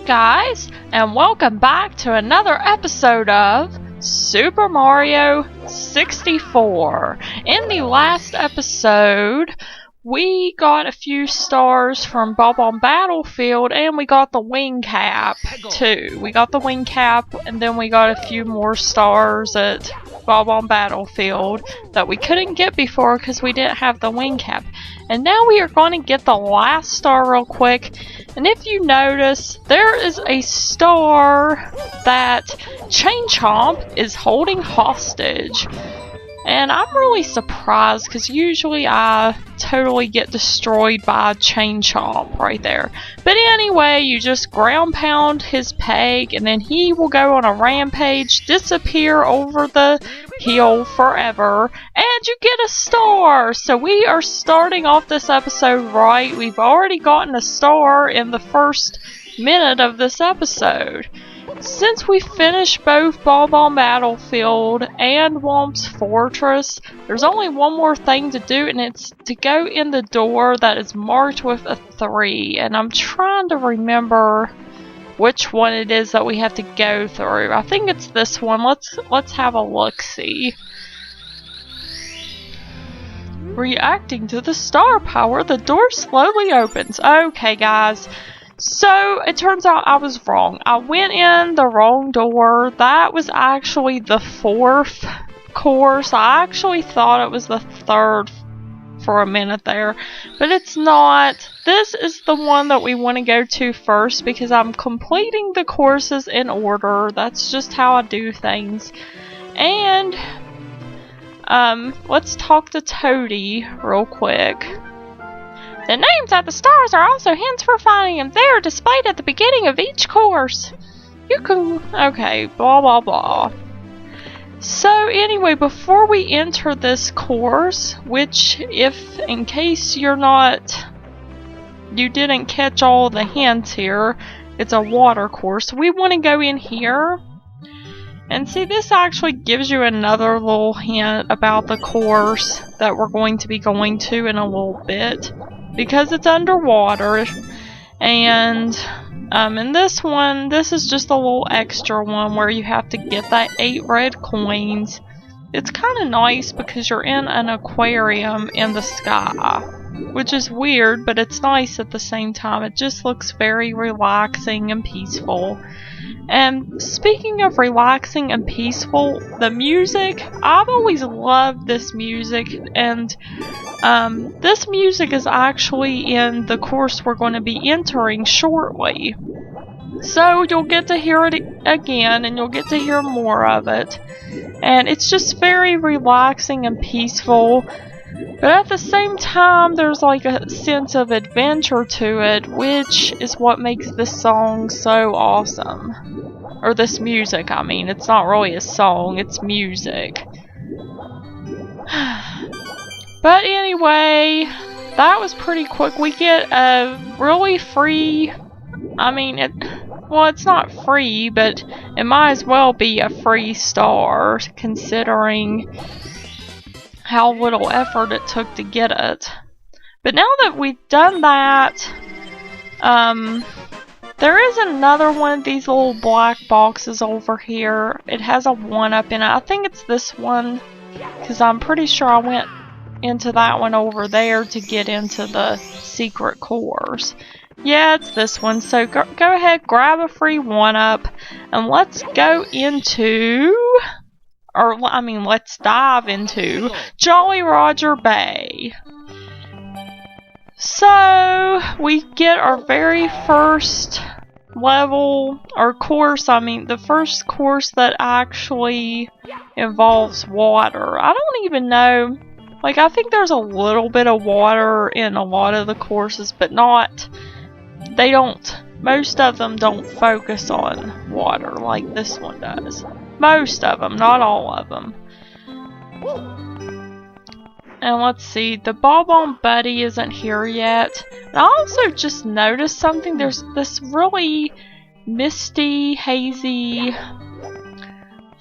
guys, and welcome back to another episode of Super Mario 64. In the last episode, we got a few stars from Bob on Battlefield, and we got the wing cap too. We got the wing cap, and then we got a few more stars at Bob on Battlefield that we couldn't get before because we didn't have the wing cap. And now we are going to get the last star real quick. And if you notice, there is a star that Chain Chomp is holding hostage. And I'm really surprised because usually I totally get destroyed by Chain Chomp right there. But anyway, you just ground pound his peg and then he will go on a rampage, disappear over the hill forever, and you get a star! So we are starting off this episode right. We've already gotten a star in the first minute of this episode. Since we finished both Bob on Battlefield and Womp's Fortress, there's only one more thing to do, and it's to go in the door that is marked with a 3. And I'm trying to remember which one it is that we have to go through. I think it's this one. Let's have a look-see. Reacting to the star power, the door slowly opens. Okay, guys. So, it turns out I was wrong. I went in the wrong door. That was actually the 4th course. I actually thought it was the 3rd for a minute there. But it's not. This is the one that we want to go to first because I'm completing the courses in order. That's just how I do things. And, let's talk to Toadie real quick. The names of the stars are also hints for finding them. They are displayed at the beginning of each course. You can... Okay, blah blah blah. So anyway, before we enter this course, which if in case you didn't catch all the hints here, it's a water course. We want to go in here. And see, this actually gives you another little hint about the course that we're going to be going to in a little bit. Because it's underwater, and in this one, this is just a little extra one where you have to get that 8 red coins. It's kind of nice because you're in an aquarium in the sky, which is weird, but it's nice at the same time. It just looks very relaxing and peaceful. And speaking of relaxing and peaceful, the music, I've always loved this music, and this music is actually in the course we're going to be entering shortly. So you'll get to hear it again, and you'll get to hear more of it. And it's just very relaxing and peaceful. But at the same time, there's like a sense of adventure to it, which is what makes this song so awesome. Or this music, I mean. It's not really a song, it's music. But anyway, that was pretty quick. We get a really free... I mean, it's not free, but it might as well be a free star, considering how little effort it took to get it. But now that we've done that, there is another one of these little black boxes over here. It has a 1-up in it. I think it's this one, because I'm pretty sure I went into that one over there to get into the secret course. Yeah, it's this one. So go ahead, grab a free 1-up, and let's go into... let's dive into Jolly Roger Bay. So, we get our very first level, or course, the first course that actually involves water. I don't even know, I think there's a little bit of water in a lot of the courses, but most of them don't focus on water like this one does. Most of them, not all of them. And let's see, the Bob-omb Buddy isn't here yet. And I also just noticed something. There's this really misty, hazy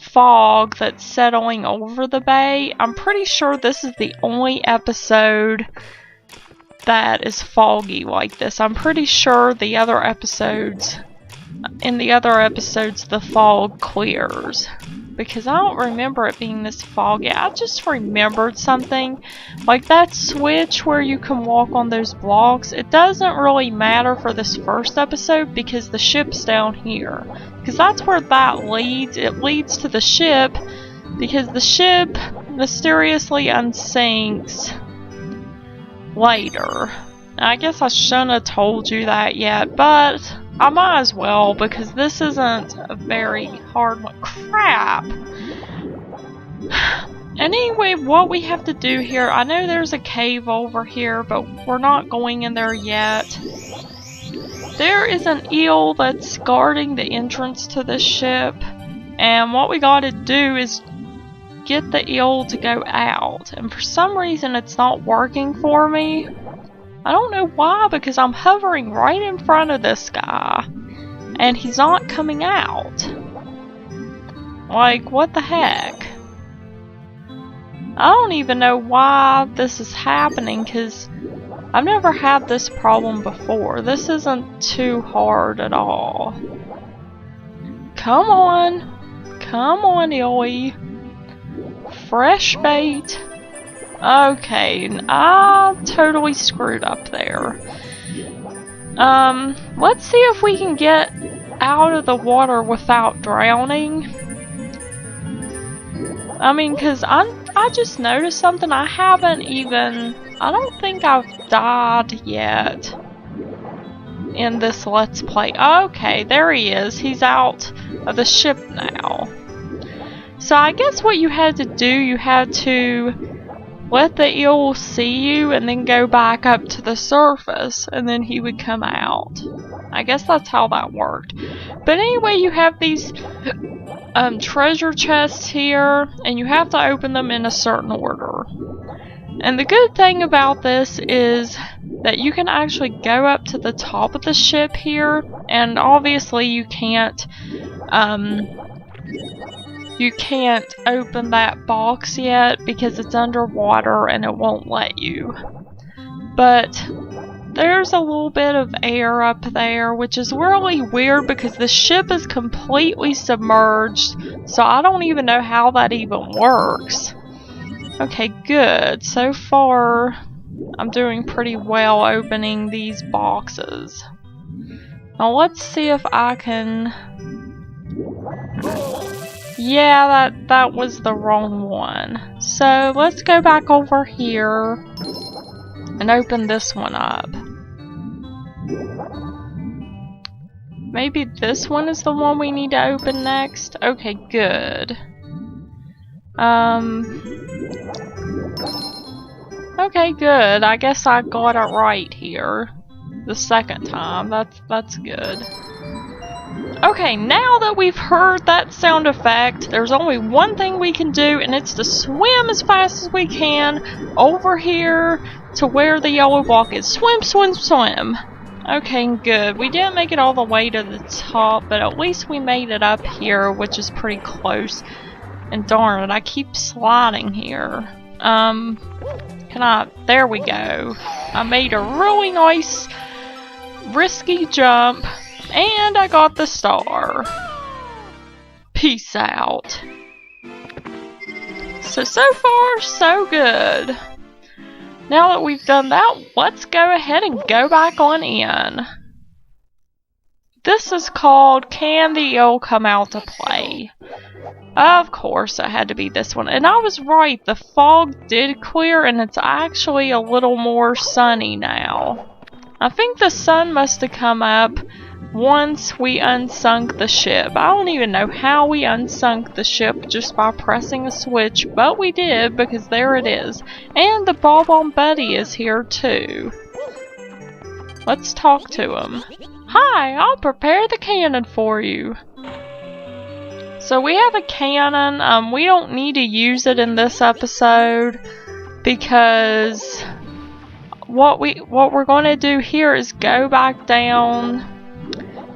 fog that's settling over the bay. I'm pretty sure this is the only episode that is foggy like this. I'm pretty sure the other episodes in the other episodes the fog clears. Because I don't remember it being this foggy. I just remembered something. Like that switch where you can walk on those blocks. It doesn't really matter for this first episode because the ship's down here. Because that's where that leads. It leads to the ship because the ship mysteriously unsinks later. I guess I shouldn't have told you that yet, but I might as well because this isn't a very hard one. Crap! Anyway, what we have to do here, I know there's a cave over here, but we're not going in there yet. There is an eel that's guarding the entrance to the ship, and what we gotta do is get the eel to go out, and for some reason it's not working for me. I don't know why, because I'm hovering right in front of this guy, and he's not coming out. Like, what the heck? I don't even know why this is happening, because I've never had this problem before. This isn't too hard at all. Come on! Come on, Eely! Fresh bait! Okay, I totally screwed up there. Let's see if we can get out of the water without drowning. I mean, cause I just noticed something. I don't think I've died yet in this Let's Play. Okay, there he is. He's out of the ship now. So I guess what you had to do, you had to let the eel see you and then go back up to the surface and then he would come out. I guess that's how that worked. But anyway, you have these treasure chests here and you have to open them in a certain order. And the good thing about this is that you can actually go up to the top of the ship here, and obviously you can't open that box yet because it's underwater and it won't let you. But there's a little bit of air up there, which is really weird because the ship is completely submerged, so I don't even know how that even works. Okay, good. So far, I'm doing pretty well opening these boxes. Now let's see if I can... Yeah, that was the wrong one. So let's go back over here and open this one up. Maybe this one is the one we need to open next? Okay, good. Okay, good. I guess I got it right here. The second time. That's good. Okay, now that we've heard that sound effect, there's only one thing we can do, and it's to swim as fast as we can over here to where the yellow block is. Swim, swim, swim! Okay, good. We didn't make it all the way to the top, but at least we made it up here, which is pretty close. And darn it, I keep sliding here. There we go. I made a really nice, risky jump. And I got the star. Peace out. So far, so good. Now that we've done that, let's go ahead and go back on in. This is called Can the Eel Come Out to Play? Of course, it had to be this one. And I was right, the fog did clear and it's actually a little more sunny now. I think the sun must have come up once we unsunk the ship. I don't even know how we unsunk the ship just by pressing a switch, but we did because there it is. And the Bob-omb Buddy is here too. Let's talk to him. Hi, I'll prepare the cannon for you. So we have a cannon. We don't need to use it in this episode because what we're going to do here is go back down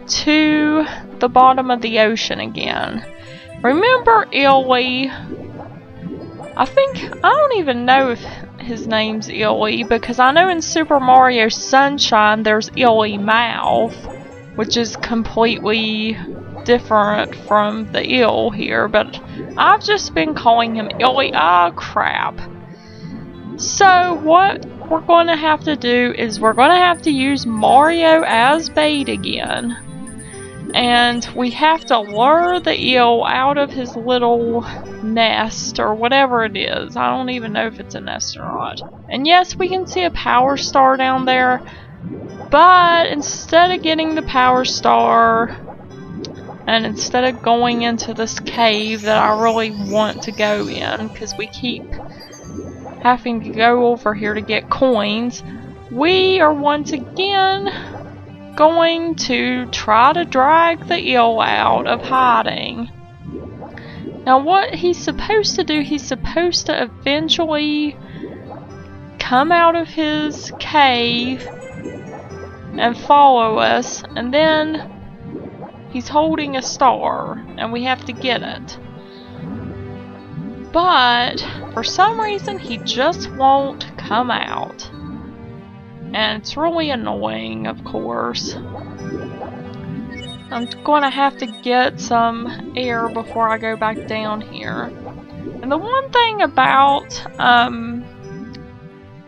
to the bottom of the ocean again. Remember Eely? I don't even know if his name's Eely because I know in Super Mario Sunshine there's Eely Mouth. which is completely different from the eel here, but I've just been calling him Eely. Oh crap. So what we're going to have to do is we're going to have to use Mario as bait again. And we have to lure the eel out of his little nest or whatever it is. I don't even know if it's a nest or not. And yes, we can see a power star down there. But instead of getting the power star, and instead of going into this cave that I really want to go in, because we keep having to go over here to get coins, we are once again going to try to drag the eel out of hiding. Now what he's supposed to do, he's supposed to eventually come out of his cave and follow us, and then he's holding a star and we have to get it. But for some reason he just won't come out. And it's really annoying, of course. I'm going to have to get some air before I go back down here. And the one thing about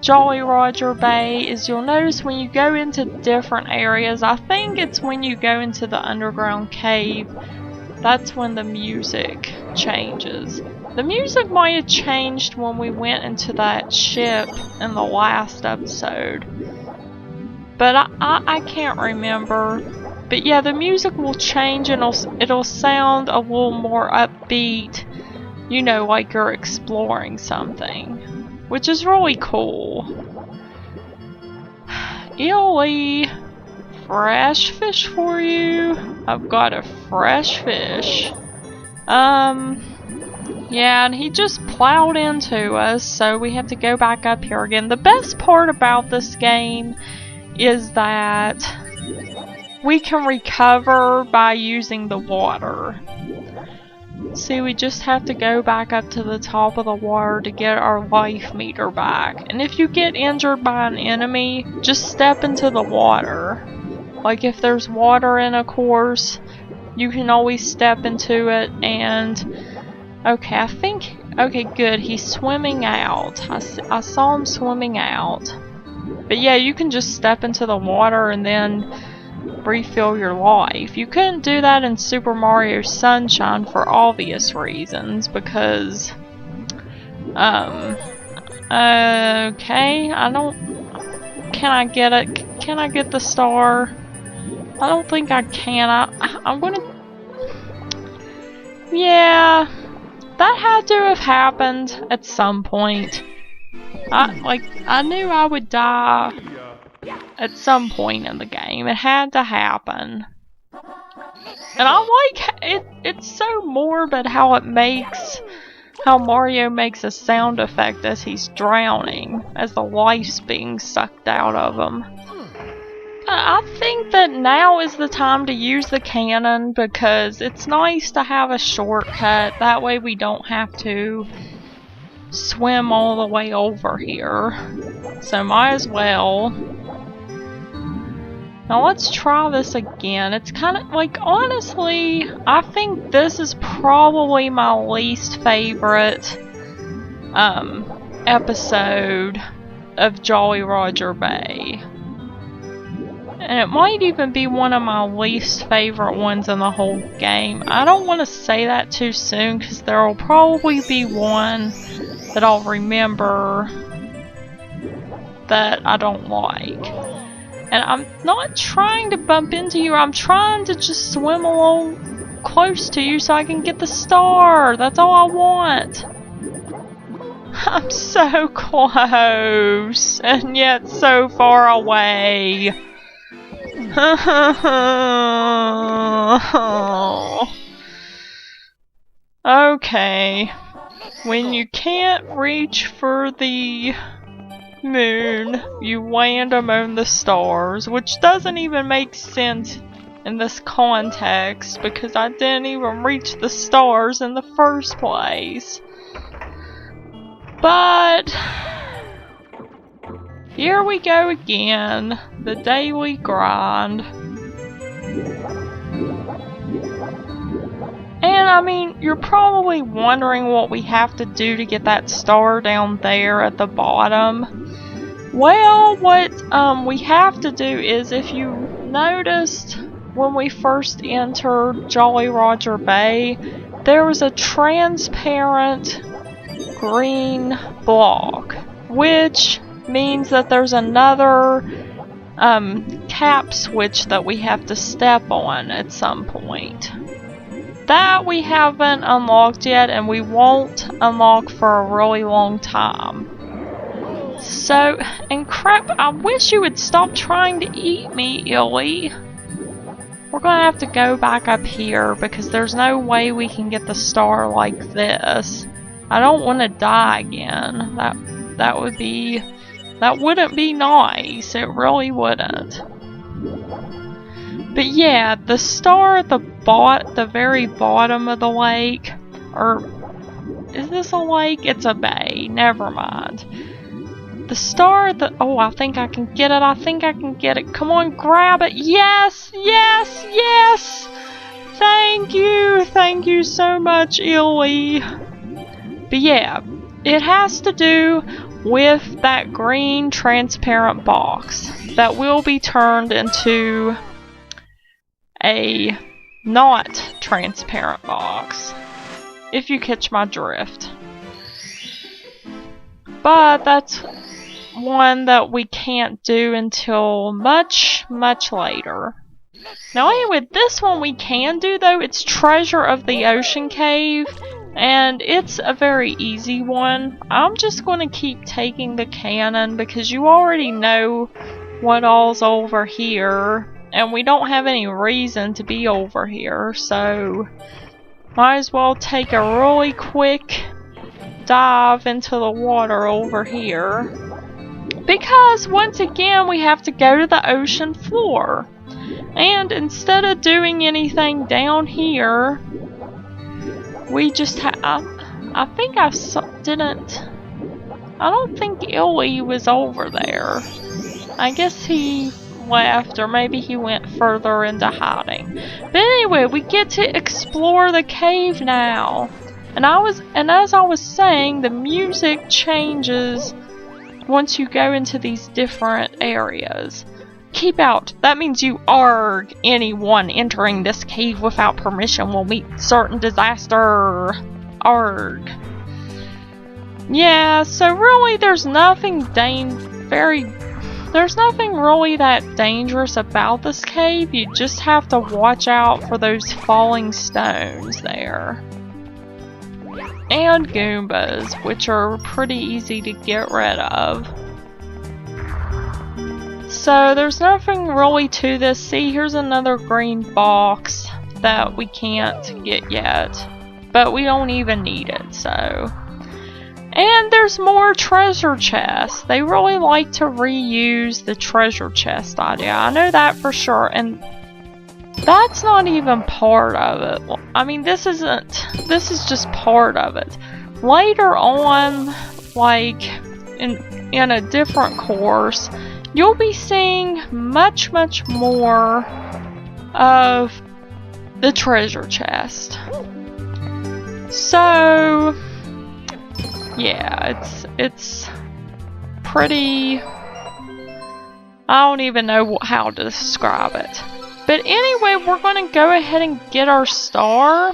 Jolly Roger Bay is you'll notice when you go into different areas, I think it's when you go into the underground cave, that's when the music changes. The music might have changed when we went into that ship in the last episode, but I can't remember. But yeah, the music will change and it'll sound a little more upbeat, you know, like you're exploring something, which is really cool. Eely, fresh fish for you. I've got a fresh fish. Yeah, and he just plowed into us, so we have to go back up here again. The best part about this game is that we can recover by using the water. See, we just have to go back up to the top of the water to get our life meter back. And if you get injured by an enemy, just step into the water. Like if there's water in a course, you can always step into it and... Okay, okay, good, he's swimming out. I saw him swimming out. But yeah, you can just step into the water and then refill your life. You couldn't do that in Super Mario Sunshine for obvious reasons, because... okay, I don't... Can I get it? Can I get the star? I don't think I can. I'm gonna... Yeah... That had to have happened at some point. I knew I would die at some point in the game. It had to happen. And I like it. It's so morbid how it makes, how Mario makes a sound effect as he's drowning, as the life's being sucked out of him. I think that now is the time to use the cannon because it's nice to have a shortcut. That way we don't have to swim all the way over here. So might as well. Now let's try this again. It's kind of like, honestly, I think this is probably my least favorite episode of Jolly Roger Bay. And it might even be one of my least favorite ones in the whole game. I don't want to say that too soon because there will probably be one that I'll remember that I don't like. And I'm not trying to bump into you, I'm trying to just swim along close to you so I can get the star. That's all I want. I'm so close and yet so far away. Okay. When you can't reach for the moon, you land among the stars, which doesn't even make sense in this context because I didn't even reach the stars in the first place. But here we go again, the daily grind. And I mean, you're probably wondering what we have to do to get that star down there at the bottom. Well, what we have to do is, if you noticed when we first entered Jolly Roger Bay, there was a transparent green block, which means that there's another cap switch that we have to step on at some point. That we haven't unlocked yet, and we won't unlock for a really long time. So, and crap, I wish you would stop trying to eat me, Eely. We're gonna have to go back up here because there's no way we can get the star like this. I don't want to die again. That wouldn't be nice. It really wouldn't. But yeah, the star at the very bottom of the lake, or is this a lake? It's a bay. Never mind. The star at the, oh, I think I can get it. I think I can get it. Come on, grab it. Yes, yes, yes. Thank you. Thank you so much, Eely. But yeah, it has to do with that green transparent box that will be turned into a not transparent box, if you catch my drift. But that's one that we can't do until much, much later. Now anyway, this one we can do though. It's Treasure of the Ocean Cave, and it's a very easy one. I'm just going to keep taking the cannon because you already know what all's over here, and we don't have any reason to be over here, so might as well take a really quick dive into the water over here, because once again we have to go to the ocean floor, and instead of doing anything down here, we just I think I don't think Eely was over there. I guess he left, or maybe he went further into hiding. But anyway, we get to explore the cave now. And as I was saying, the music changes once you go into these different areas. Keep out. That means you arg. Anyone entering this cave without permission will meet certain disaster. Arg. Yeah, so really there's nothing really that dangerous about this cave. You just have to watch out for those falling stones there. And Goombas, which are pretty easy to get rid of. So there's nothing really to this. See, here's another green box that we can't get yet. But we don't even need it, so. And there's more treasure chests. They really like to reuse the treasure chest idea. I know that for sure. And that's not even part of it. I mean, this is just part of it. Later on, like in a different course, you'll be seeing much, much more of the treasure chest. So yeah, it's pretty, I don't even know how to describe it. But anyway, we're going to go ahead and get our star.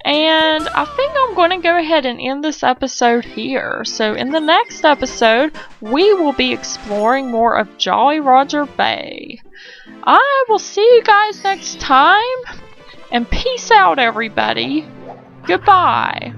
And I think I'm going to go ahead and end this episode here. So in the next episode, we will be exploring more of Jolly Roger Bay. I will see you guys next time. And peace out, everybody. Goodbye.